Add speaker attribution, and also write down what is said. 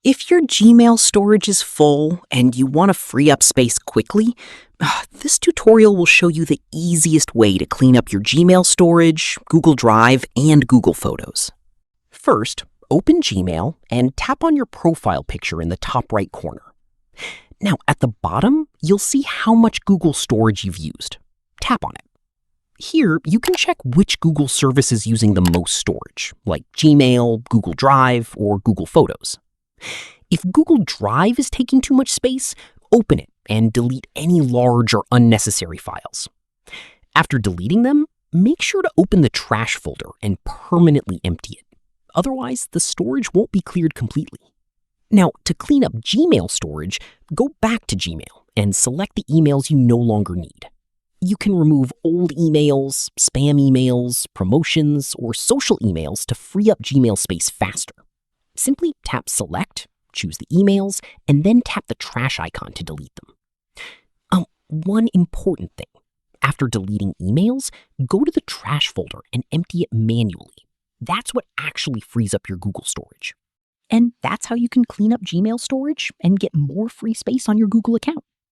Speaker 1: If your Gmail storage is full and you want to free up space quickly, this tutorial will show you the easiest way to clean up your Gmail storage, Google Drive, and Google Photos. First, open Gmail and tap on your profile picture in the top right corner. Now, at the bottom, you'll see how much Google storage you've used. Tap on it. Here, you can check which Google service is using the most storage, like Gmail, Google Drive, or Google Photos. If Google Drive is taking too much space, open it and delete any large or unnecessary files. After deleting them, make sure to open the trash folder and permanently empty it. Otherwise, the storage won't be cleared completely. Now, to clean up Gmail storage, go back to Gmail and select the emails you no longer need. You can remove old emails, spam emails, promotions, or social emails to free up Gmail space faster. Simply tap Select, choose the emails, and then tap the trash icon to delete them. One important thing. After deleting emails, go to the trash folder and empty it manually. That's what actually frees up your Google storage. And that's how you can clean up Gmail storage and get more free space on your Google account.